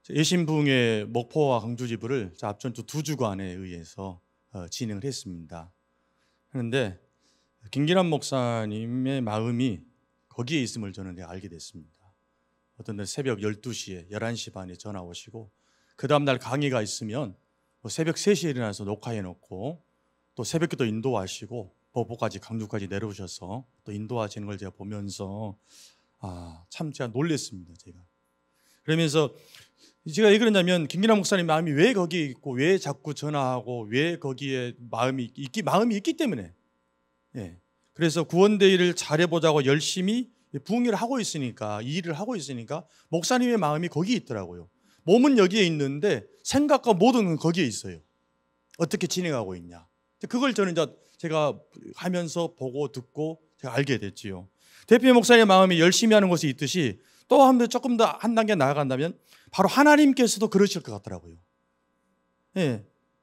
예신부흥회 목포와 광주 지부를 앞전주 두 주간에 의해서 진행을 했습니다. 그런데 김기남 목사님의 마음이 거기에 있음을 저는 알게 됐습니다. 어떤 날 새벽 12시에 11시 반에 전화 오시고 그 다음날 강의가 있으면 새벽 3시에 일어나서 녹화해 놓고 또 새벽에 또 인도하시고 목포까지 광주까지 내려오셔서 또 인도하시는 걸 제가 보면서 참 제가 놀랬습니다. 제가 그러면서 제가 왜 그러냐면 김기남 목사님 마음이 왜 거기에 있고 왜 자꾸 전화하고 왜 거기에 마음이 있기 때문에 그래서 구원대회를 잘해보자고 열심히 부흥회를 하고 있으니까 이 일을 하고 있으니까 목사님의 마음이 거기에 있더라고요. 몸은 여기에 있는데 생각과 모든 건 거기에 있어요. 어떻게 진행하고 있냐. 그걸 저는 제가 하면서 보고 듣고 제가 알게 됐지요. 대표 목사님의 마음이 열심히 하는 것이 있듯이 또 한 번 조금 더 한 단계 나아간다면 바로 하나님께서도 그러실 것 같더라고요.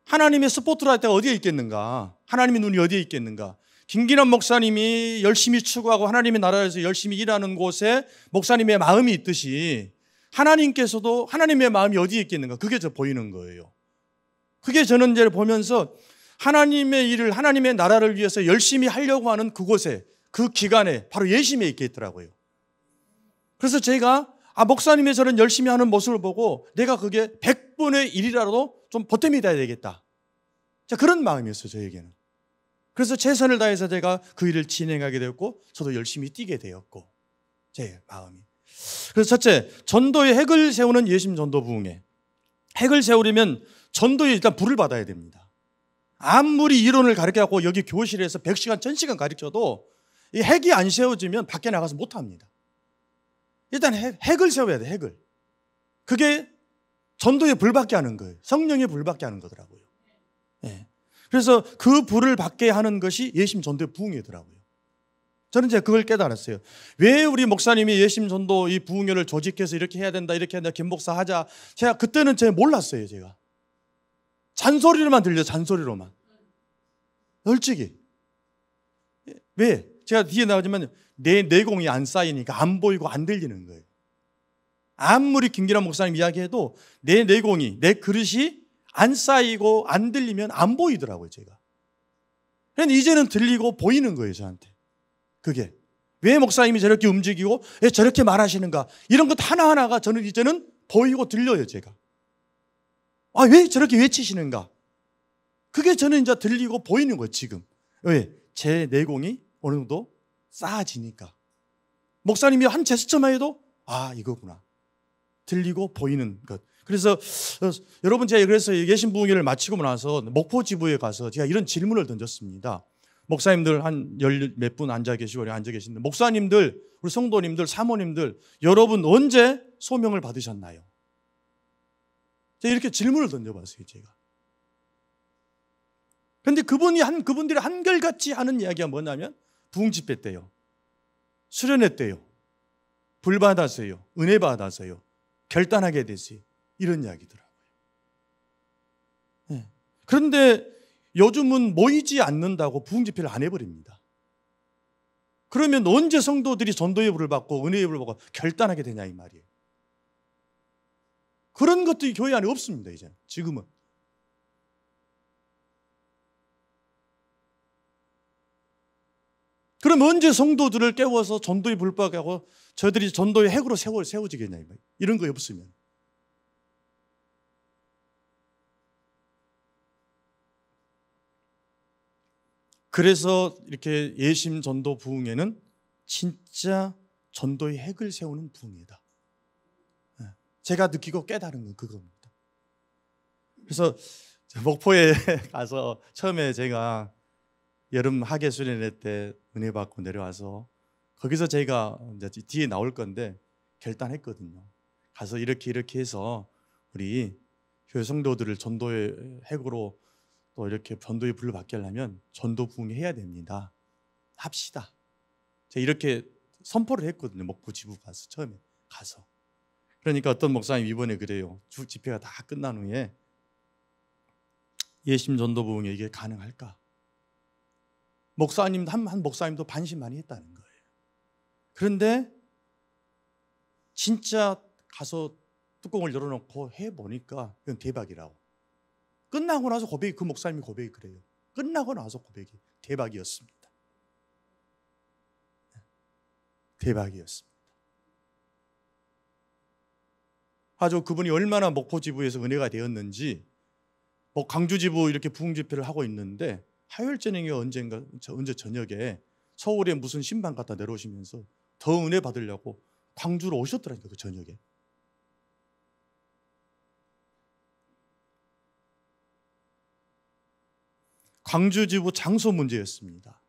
하나님의 스포트라이트가 어디에 있겠는가? 하나님의 눈이 어디에 있겠는가? 김기남 목사님이 열심히 추구하고 하나님의 나라에서 열심히 일하는 곳에 목사님의 마음이 있듯이 하나님께서도 하나님의 마음이 어디에 있겠는가? 그게 저 보이는 거예요. 그게 저는 이제 보면서 하나님의 일을 하나님의 나라를 위해서 열심히 하려고 하는 그곳에 그 기간에 바로 예심에 있겠더라고요. 그래서 제가 목사님의 저런 열심히 하는 모습을 보고 내가 그게 100분의 1이라도 좀 보탬이 돼야 되겠다. 자, 그런 마음이었어요, 저에게는. 그래서 최선을 다해서 제가 그 일을 진행하게 되었고 저도 열심히 뛰게 되었고 제 마음이. 그래서 첫째, 전도의 핵을 세우는 예심 전도 부흥회. 핵을 세우려면 전도에 일단 불을 받아야 됩니다. 아무리 이론을 가르쳐갖고 여기 교실에서 100시간, 1000시간 가르쳐도 이 핵이 안 세워지면 밖에 나가서 못합니다. 일단 핵을 세워야 돼, 핵을. 그게 전도의 불받게 하는 거예요. 성령의 불받게 하는 거더라고요. 그래서 그 불을 받게 하는 것이 예심 전도의 부흥회더라고요. 저는 이제 그걸 깨달았어요. 왜 우리 목사님이 예심 전도 이 부흥회를 조직해서 이렇게 해야 된다, 이렇게 한다, 김목사 하자. 제가 그때는 제가 몰랐어요, 제가. 잔소리로만 들려요, 잔소리로만. 솔직히. 왜? 제가 뒤에 나오지만 내 내공이 안 쌓이니까 안 보이고 안 들리는 거예요. 아무리 김기남 목사님 이야기해도 내 내공이, 내 그릇이 안 쌓이고 안 들리면 안 보이더라고요, 제가. 그런데 이제는 들리고 보이는 거예요, 저한테. 그게. 왜 목사님이 저렇게 움직이고 왜 저렇게 말하시는가. 이런 것 하나하나가 저는 이제는 보이고 들려요, 제가. 왜 저렇게 외치시는가. 그게 저는 이제 들리고 보이는 거예요, 지금. 왜? 제 내공이 어느 정도 쌓아지니까. 목사님이 한 제스처만 해도 이거구나. 들리고 보이는 것. 그래서 여러분 제가 그래서 예심 부흥회를 마치고 나서 목포 지부에 가서 제가 이런 질문을 던졌습니다. 목사님들 한 열 몇 분 앉아 계시고 앉아 계신데 목사님들, 우리 성도님들, 사모님들 여러분 언제 소명을 받으셨나요? 제가 이렇게 질문을 던져봤어요, 제가. 그런데 그분들이 한결같이 하는 이야기가 뭐냐면 부흥 집회 때요, 수련회 때요, 불 받았어요, 은혜 받았어요, 결단하게 됐어요, 이런 이야기더라고요. 그런데 요즘은 모이지 않는다고 부흥 집회를 안 해버립니다. 그러면 언제 성도들이 전도의 불을 받고 은혜의 불을 받고 결단하게 되냐 이 말이에요. 그런 것들이 교회 안에 없습니다, 이제 지금은. 그럼 언제 성도들을 깨워서 전도의 불받게 하고 저들이 전도의 핵으로 세워지겠냐 이런 거 없으면. 그래서 이렇게 예심 전도 부흥회는 진짜 전도의 핵을 세우는 부흥회다. 제가 느끼고 깨달은 건 그겁니다. 그래서 목포에 가서 처음에 제가 여름 학예 수련회 때 은혜 받고 내려와서 거기서 제가 이제 뒤에 나올 건데 결단했거든요. 가서 이렇게 해서 우리 교회 성도들을 전도의 핵으로 또 이렇게 전도의 불을 받게 하려면 전도 부흥회 해야 됩니다. 합시다. 제가 이렇게 선포를 했거든요. 목포 지부 가서 처음에 가서. 그러니까 어떤 목사님 이번에 그래요. 주 집회가 다 끝난 후에 예심 전도 부흥회 이게 가능할까? 목사님 한 목사님도 반신반의했다는 거예요. 그런데 진짜 가서 뚜껑을 열어놓고 해보니까 이건 대박이라고. 끝나고 나서 고백이, 그 목사님이 고백이 그래요. 끝나고 나서 고백이 대박이었습니다. 대박이었습니다. 아주 그분이 얼마나 목포지부에서 은혜가 되었는지, 광주지부 이렇게 부흥집회를 하고 있는데 화요일 저녁에 언제 저녁에 서울에 무슨 신방 갖다 내려오시면서 더 은혜 받으려고 광주로 오셨더라니까, 그 저녁에. 광주지부 장소 문제였습니다.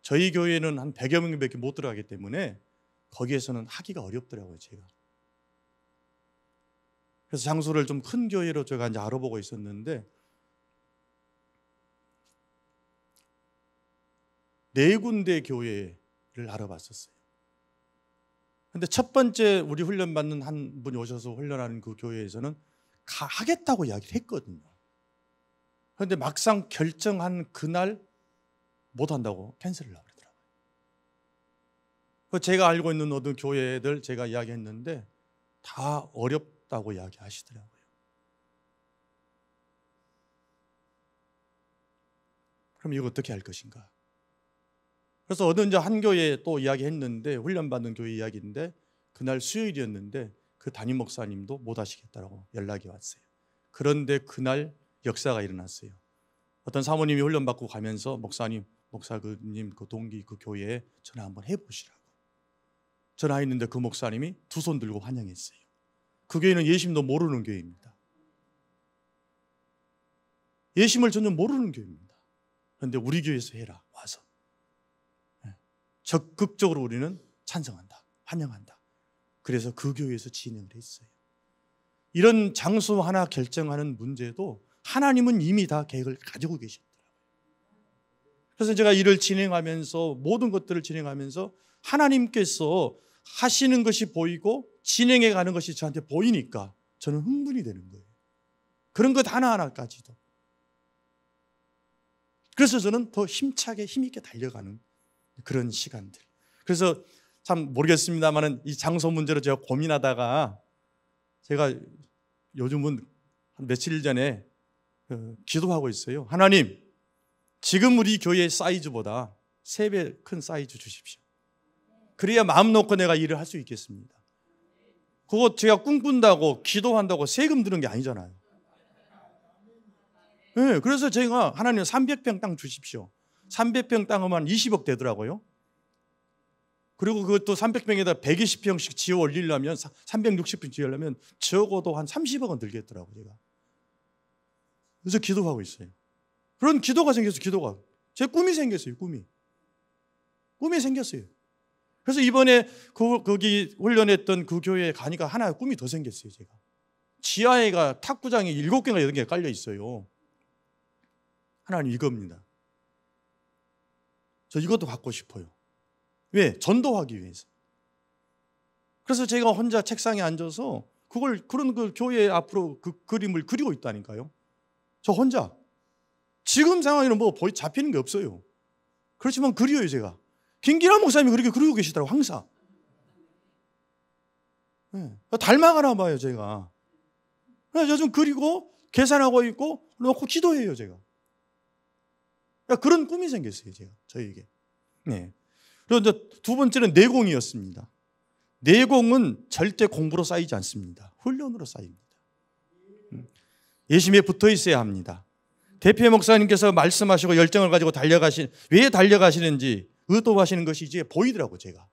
저희 교회는 한 100여 명밖에 못 들어가기 때문에 거기에서는 하기가 어렵더라고요, 제가. 그래서 장소를 좀 큰 교회로 제가 이제 알아보고 있었는데, 4군데 교회를 알아봤었어요. 근데 첫 번째 우리 훈련 받는 한 분이 오셔서 훈련하는 그 교회에서는 하겠다고 이야기를 했거든요. 그런데 막상 결정한 그날 못한다고 캔슬을 하더라고요. 제가 알고 있는 어떤 교회들 제가 이야기했는데 다 어렵다고 이야기하시더라고요. 그럼 이거 어떻게 할 것인가? 그래서 어느 이제 한 교회에 또 이야기했는데, 훈련받는 교회 이야기인데, 그날 수요일이었는데 그 담임 목사님도 못 하시겠다고 연락이 왔어요. 그런데 그날 역사가 일어났어요. 어떤 사모님이 훈련받고 가면서 목사님 그 동기 그 교회에 전화 한번 해보시라고 전화했는데, 그 목사님이 두 손 들고 환영했어요. 그 교회는 예심도 모르는 교회입니다. 예심을 전혀 모르는 교회입니다. 그런데 우리 교회에서 해라, 와서. 적극적으로 우리는 찬성한다, 환영한다. 그래서 그 교회에서 진행을 했어요. 이런 장소 하나 결정하는 문제도 하나님은 이미 다 계획을 가지고 계시더라고요. 그래서 제가 일을 진행하면서, 모든 것들을 진행하면서 하나님께서 하시는 것이 보이고 진행해 가는 것이 저한테 보이니까 저는 흥분이 되는 거예요. 그런 것 하나하나까지도. 그래서 저는 더 힘차게 힘있게 달려가는 그런 시간들. 그래서 참 모르겠습니다만은 이 장소 문제로 제가 고민하다가, 제가 요즘은 한 며칠 전에 기도하고 있어요. 하나님, 지금 우리 교회 사이즈보다 3배 큰 사이즈 주십시오. 그래야 마음 놓고 내가 일을 할 수 있겠습니다. 그거 제가 꿈꾼다고 기도한다고 세금 드는 게 아니잖아요. 네, 그래서 제가 하나님 300평 땅 주십시오. 300평 땅이면 20억 되더라고요. 그리고 그것도 300평에다 120평씩 지어 올리려면, 360평 지으려면 적어도 한 30억은 들겠더라고요, 제가. 그래서 기도하고 있어요. 그런 기도가 생겼어요, 기도가. 제 꿈이 생겼어요, 꿈이 생겼어요. 그래서 이번에 거기 훈련했던 그 교회에 가니까 하나 꿈이 더 생겼어요, 제가. 지하에가 탁구장이 7개가 8개가 깔려 있어요. 하나님, 이겁니다. 저 이것도 받고 싶어요. 왜? 전도하기 위해서. 그래서 제가 혼자 책상에 앉아서 그런 그 교회 앞으로 그 그림을 그리고 있다니까요. 저 혼자. 지금 상황에는 뭐 잡히는 게 없어요. 그렇지만 그려요, 제가. 김기남 목사님이 그렇게 그리고 계시더라고요, 항상. 네. 닮아가나 봐요, 제가. 그래서 요즘 그리고 계산하고 있고 놓고 기도해요, 제가. 그런 꿈이 생겼어요, 제가, 저에게. 네. 그리고 이제 두 번째는 내공이었습니다. 내공은 절대 공부로 쌓이지 않습니다. 훈련으로 쌓입니다. 예심에 붙어 있어야 합니다. 대표 목사님께서 말씀하시고 열정을 가지고 왜 달려가시는지 의도하시는 것이 이제 보이더라고요, 제가.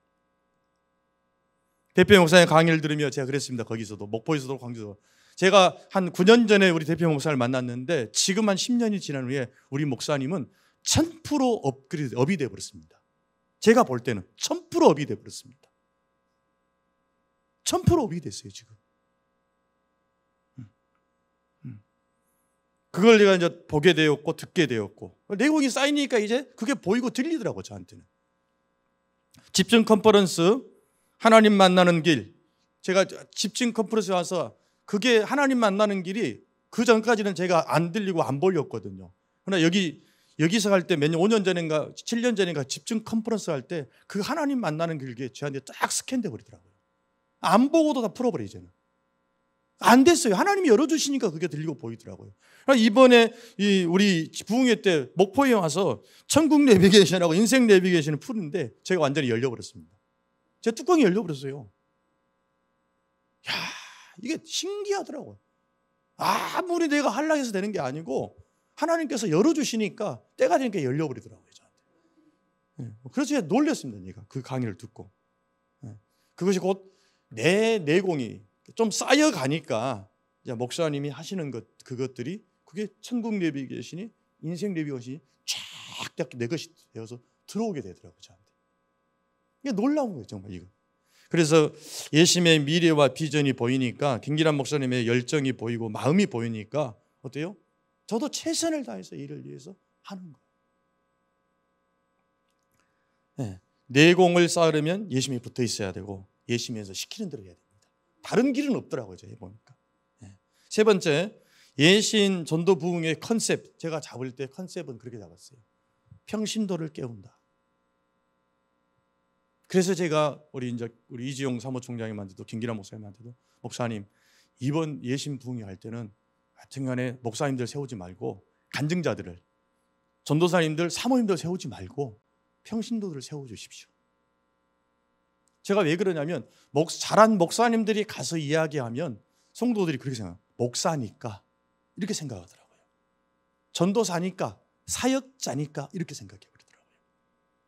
대표 목사님 강의를 들으며 제가 그랬습니다. 거기서도, 목포에서도, 광주도. 제가 한 9년 전에 우리 대표 목사를 만났는데, 지금 한 10년이 지난 후에 우리 목사님은 1000% 업이 되어버렸습니다. 제가 볼 때는 1000% 업이 되어버렸습니다. 1000% 업이 됐어요, 지금. 그걸 제가 이제 보게 되었고 듣게 되었고, 내공이 쌓이니까 이제 그게 보이고 들리더라고요, 저한테는. 집중 컨퍼런스, 하나님 만나는 길. 제가 집중 컨퍼런스에 와서 그게 하나님 만나는 길이 그 전까지는 제가 안 들리고 안 보였거든요. 그러나 여기서 할 때 몇 년, 5년 전인가 7년 전인가 집중 컨퍼런스 할 때 그 하나님 만나는 길게 저한테 딱 스캔돼 버리더라고요. 안 보고도 다 풀어버려요, 저는. 안 됐어요. 하나님이 열어주시니까 그게 들리고 보이더라고요. 이번에 우리 부흥회 때 목포에 와서 천국 내비게이션하고 인생 내비게이션을 푸는데 제가 완전히 열려버렸습니다. 제 뚜껑이 열려버렸어요. 야, 이게 신기하더라고요. 아무리 내가 한락해서 되는 게 아니고 하나님께서 열어주시니까 때가 되니까 열려버리더라고요. 저한테. 그래서 제가 놀랐습니다. 제가 그 강의를 듣고. 그것이 곧 내 내공이 좀 쌓여가니까 이제 목사님이 하시는 그것들이 그게 천국 내비게이션이 인생 내비게이션이 쫙 내 것이 되어서 들어오게 되더라고요. 저한테. 이게 놀라운 거예요. 정말 이거. 그래서 예심의 미래와 비전이 보이니까 김기남 목사님의 열정이 보이고 마음이 보이니까 어때요? 저도 최선을 다해서 이를 위해서 하는 거예요. 내공을 쌓으려면 예심에 붙어 있어야 되고 예심에서 시키는 대로 해야 됩니다. 다른 길은 없더라고요. 제가 해보니까. 세 번째, 예신 전도 부흥의 컨셉. 제가 잡을 때 컨셉은 그렇게 잡았어요. 평신도를 깨운다. 그래서 제가 우리 이지용 사무총장님한테도 김기남 목사님한테도 목사님 이번 예신 부흥회 할 때는 하여튼간에 목사님들 세우지 말고 간증자들을 전도사님들 사모님들 세우지 말고 평신도들을 세워주십시오. 제가 왜 그러냐면 잘한 목사님들이 가서 이야기하면 성도들이 그렇게 생각해요. 목사니까 이렇게 생각하더라고요. 전도사니까 사역자니까 이렇게 생각해버리더라고요.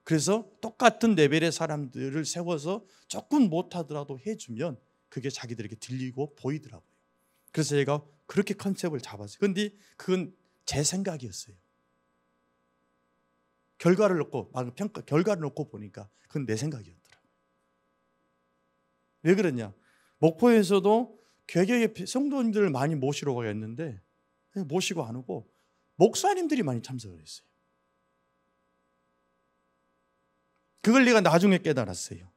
그래서 똑같은 레벨의 사람들을 세워서 조금 못하더라도 해주면 그게 자기들에게 들리고 보이더라고요. 그래서 제가 그렇게 컨셉을 잡았어요. 그런데 그건 제 생각이었어요. 결과를 놓고 보니까 그건 내 생각이었더라고요. 왜 그러냐? 목포에서도 개개의 성도님들을 많이 모시러 가겠는데 모시고 안 오고 목사님들이 많이 참석을 했어요. 그걸 내가 나중에 깨달았어요.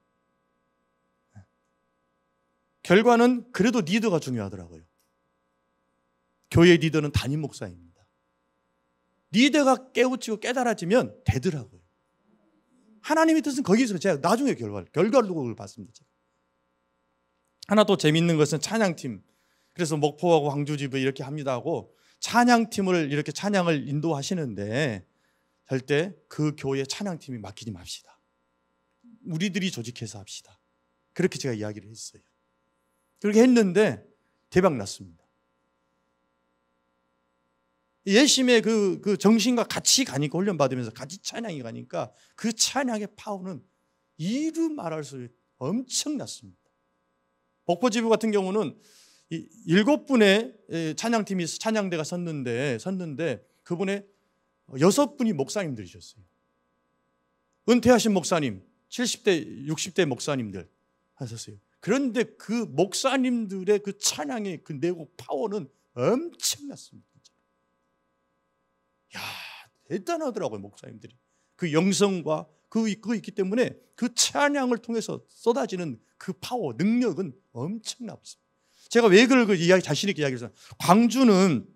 결과는 그래도 리더가 중요하더라고요. 교회 리더는 담임 목사입니다. 리더가 깨우치고 깨달아지면 되더라고요. 하나님의 뜻은 거기서 제가 나중에 결과를 두고 그걸 봤습니다. 제가. 하나 또 재밌는 것은 찬양팀. 그래서 목포하고 광주집을 이렇게 합니다 하고 찬양팀을 이렇게 찬양을 인도하시는데 절대 그 교회 찬양팀이 맡기지 맙시다. 우리들이 조직해서 합시다. 그렇게 제가 이야기를 했어요. 그렇게 했는데 대박 났습니다. 예심의 그 정신과 같이 가니까 훈련받으면서 같이 찬양이 가니까 그 찬양의 파워는 이루 말할 수 없이 엄청났습니다. 목포지부 같은 경우는 7분의 찬양팀이 찬양대가 섰는데 그분의 6분이 목사님들이셨어요. 은퇴하신 목사님 70대 60대 목사님들 하셨어요. 그런데 그 목사님들의 그 찬양의 그 내고 파워는 엄청났습니다. 야, 대단하더라고요. 목사님들이 그 영성과 그거 있기 때문에 그 찬양을 통해서 쏟아지는 그 파워, 능력은 엄청납니다. 제가 왜 그걸 자신 있게 이야기했어요? 광주는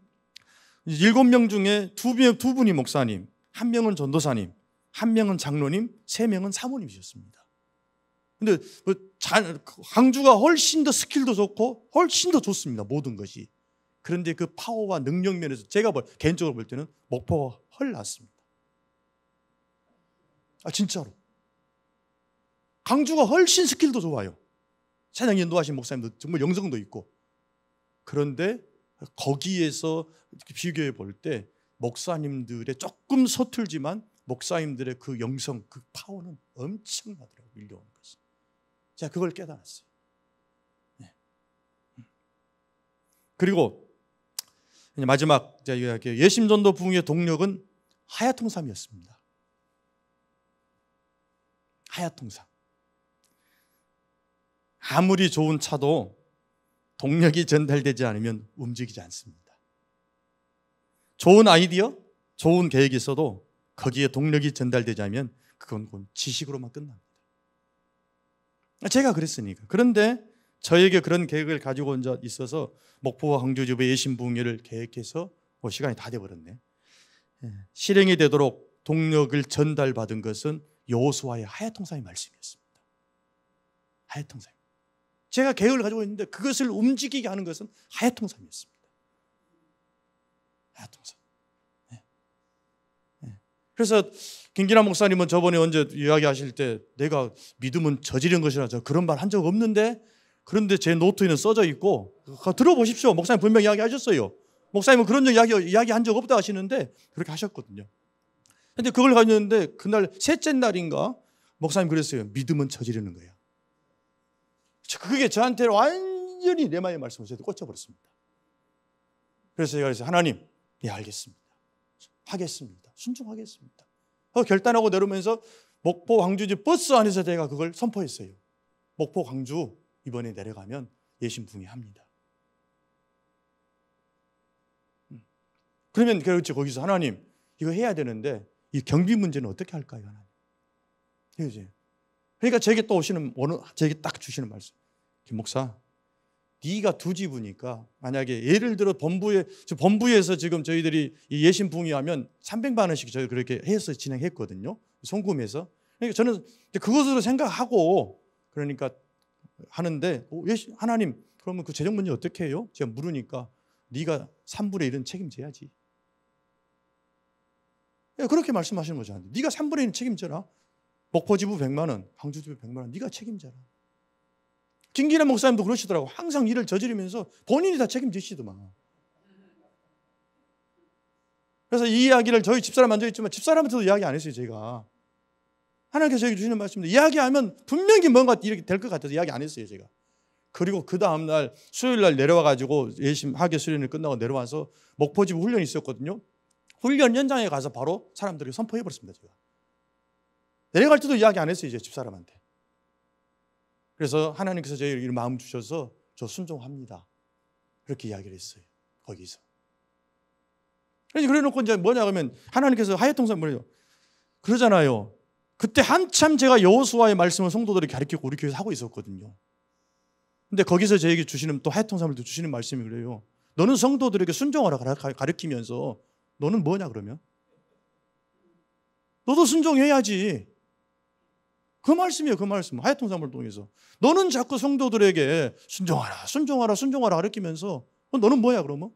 7명 중에 2분이 목사님, 1명은 전도사님, 1명은 장로님, 3명은 사모님이셨습니다. 근데 광주가 훨씬 더 스킬도 좋고 훨씬 더 좋습니다. 모든 것이. 그런데 그 파워와 능력 면에서 제가 개인적으로 볼 때는 목포가 훨 낫습니다. 진짜로. 광주가 훨씬 스킬도 좋아요. 찬양 인도하신 목사님도 정말 영성도 있고. 그런데 거기에서 비교해 볼 때 목사님들의 조금 서툴지만 목사님들의 그 영성, 그 파워는 엄청나더라고요. 밀려오는 것은. 제가 그걸 깨달았어요. 네. 그리고 마지막 예심전도 부흥의 동력은 하야통삼이었습니다. 하야통삼. 아무리 좋은 차도 동력이 전달되지 않으면 움직이지 않습니다. 좋은 아이디어, 좋은 계획이 있어도 거기에 동력이 전달되지 않으면 그건 지식으로만 끝납니다. 제가 그랬으니까. 그런데 저에게 그런 계획을 가지고 온 적 있어서 목포와 광주지부의 예심부흥회를 계획해서 시간이 다 돼버렸네. 실행이 되도록 동력을 전달받은 것은 여호수아의 하야통상의 말씀이었습니다. 하야통상. 제가 계획을 가지고 있는데 그것을 움직이게 하는 것은 하야통삼이었습니다. 하야통삼. 네. 네. 그래서 김기남 목사님은 저번에 언제 이야기하실 때 내가 믿음은 저지른 것이라 저 그런 말 한 적 없는데, 그런데 제 노트에는 써져 있고 들어보십시오. 목사님 분명히 이야기하셨어요. 목사님은 그런 이야기한 적 없다 하시는데 그렇게 하셨거든요. 근데 그걸 가졌는데 그날 셋째 날인가 목사님 그랬어요. 믿음은 저지르는 거야. 그게 저한테 완전히 내 마음의 말씀을 저한테 꽂혀버렸습니다. 그래서 제가 그랬어요. 하나님, 예, 알겠습니다. 하겠습니다. 순종하겠습니다. 결단하고 내려오면서 목포 광주지 버스 안에서 제가 그걸 선포했어요. 목포 광주 이번에 내려가면 예신붕괴합니다. 그러면 그렇지, 거기서 하나님 이거 해야 되는데 이 경비 문제는 어떻게 할까요, 하나님? 이거지. 그러니까 제게 또 오시는, 제게 딱 주시는 말씀. 김 목사, 네가 두 지부니까 만약에 예를 들어 본부에서 지금 저희들이 이 예신 붕괴하면 300만 원씩 저희 그렇게 해서 진행했거든요. 송금해서. 그러니까 저는 그것으로 생각하고 그러니까 하는데 하나님 그러면 그 재정 문제 어떻게 해요? 제가 물으니까 네가 3분의 1은 책임져야지. 그렇게 말씀하시는 거죠. 네가 3분의 1은 책임져라. 목포 지부 100만 원, 광주 지부 100만 원 네가 책임져라. 김기남 목사님도 그러시더라고. 항상 일을 저지르면서 본인이 다 책임지시더만. 그래서 이 이야기를 저희 집사람 앉아있지만 집사람한테도 이야기 안 했어요. 제가 하나님께서 저에게 주시는 말씀인데 이야기하면 분명히 뭔가 이렇게 될 것 같아서 이야기 안 했어요. 제가. 그리고 그 다음날 수요일날 내려와가지고 예심 하계 수련을 끝나고 내려와서 목포지부 훈련이 있었거든요. 훈련 현장에 가서 바로 사람들에게 선포해버렸습니다. 제가 내려갈 때도 이야기 안 했어요. 이제 집사람한테. 그래서 하나님께서 저에게 마음 주셔서 저 순종합니다. 그렇게 이야기를 했어요. 거기서. 그래 놓고 이제 뭐냐 그러면 하나님께서 하야통삼 뭐예요? 그러잖아요. 그때 한참 제가 여호수아의 말씀을 성도들에게 가르치고 우리 교회에서 하고 있었거든요. 근데 거기서 저에게 주시는 또 하야통삼을 주시는 말씀이 그래요. 너는 성도들에게 순종하라 가르치면서 너는 뭐냐 그러면? 너도 순종해야지. 그 말씀이에요. 그 말씀. 하야통삼을 통해서. 너는 자꾸 성도들에게 순종하라 가르치면서 너는 뭐야 그러면?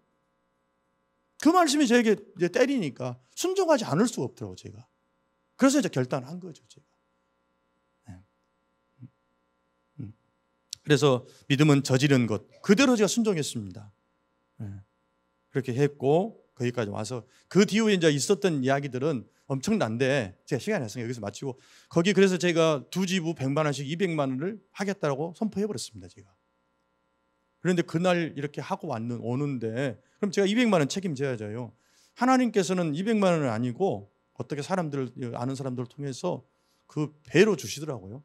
그 말씀이 저에게 이제 때리니까 순종하지 않을 수가 없더라고요. 제가. 그래서 이제 결단한 거죠. 제가. 그래서 믿음은 저지른 것. 그대로 제가 순종했습니다. 그렇게 했고 거기까지 와서 그 뒤에 이제 있었던 이야기들은 엄청난데 제가 시간이 없으니까 여기서 마치고 거기 그래서 제가 두 지부 100만 원씩 200만 원을 하겠다고 선포해버렸습니다. 제가. 그런데 그날 이렇게 하고 오는데 그럼 제가 200만 원 책임져야죠. 하나님께서는 200만 원은 아니고 어떻게 아는 사람들을 통해서 그 배로 주시더라고요.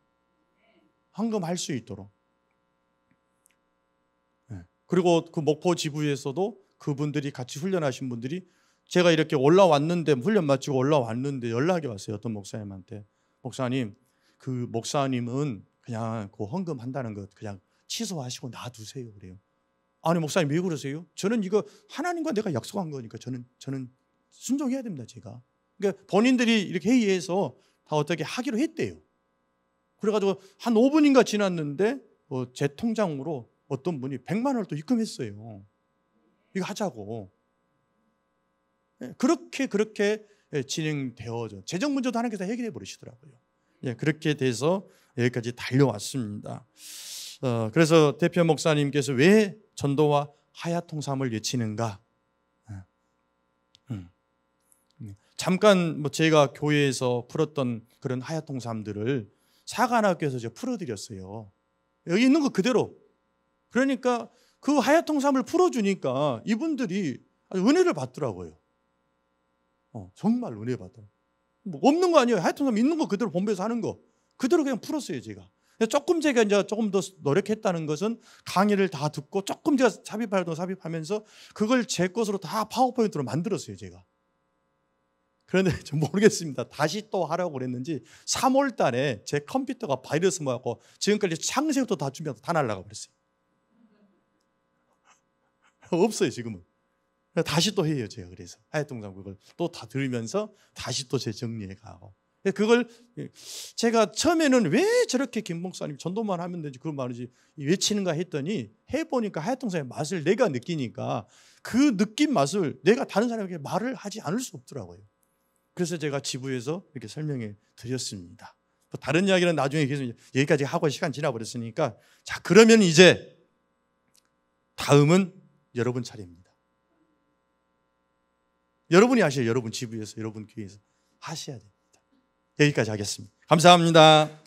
헌금할 수 있도록. 그리고 그 목포 지부에서도 그분들이 같이 훈련하신 분들이 제가 이렇게 올라왔는데 훈련 마치고 올라왔는데 연락이 왔어요. 어떤 목사님한테. 목사님, 그 목사님은 그냥 그 헌금한다는 것 그냥 취소하시고 놔두세요. 그래요. 아니 목사님 왜 그러세요? 저는 이거 하나님과 내가 약속한 거니까 저는 순종해야 됩니다. 제가. 그러니까 본인들이 이렇게 회의해서 다 어떻게 하기로 했대요. 그래가지고 한 5분인가 지났는데 제 통장으로 어떤 분이 100만 원을 또 입금했어요. 이거 하자고. 그렇게 진행되어져. 재정 문제도 하나님께서 해결해 버리시더라고요. 그렇게 돼서 여기까지 달려왔습니다. 그래서 대표 목사님께서 왜 전도와 하야통삼을 외치는가? 잠깐 제가 교회에서 풀었던 그런 하야통삼들을 사관학교에서 제가 풀어드렸어요. 여기 있는 거 그대로. 그러니까 그 하야통삼을 풀어주니까 이분들이 아주 은혜를 받더라고요. 정말 은혜 받더라고요. 뭐 없는 거 아니에요. 하야통삼 있는 거 그대로 본부에서 하는 거 그대로 그냥 풀었어요. 제가. 제가 이제 조금 더 노력했다는 것은 강의를 다 듣고 조금 제가 삽입하면서 그걸 제 것으로 다 파워포인트로 만들었어요. 제가. 그런데 좀 모르겠습니다. 다시 또 하라고 그랬는지 3월 달에 제 컴퓨터가 바이러스 맞고 지금까지 창세부터 다 준비해서 다 날라가 버렸어요. 없어요 지금은. 다시 또 해요 제가. 그래서 하야통삼 그걸 또 다 들으면서 다시 또 재정리해 가고 그걸 제가 처음에는 왜 저렇게 김 목사님 전도만 하면 되지 그걸 말이지 외치는가 했더니 해보니까 하얏동산의 맛을 내가 느끼니까 그 느낀 맛을 내가 다른 사람에게 말을 하지 않을 수 없더라고요. 그래서 제가 지부에서 이렇게 설명해 드렸습니다. 다른 이야기는 나중에 계속 여기까지 하고 시간 지나버렸으니까 자, 그러면 이제 다음은 여러분 차례입니다. 여러분이 하셔야 여러분 지부에서 여러분 교회에서 하셔야 됩니다. 여기까지 하겠습니다. 감사합니다.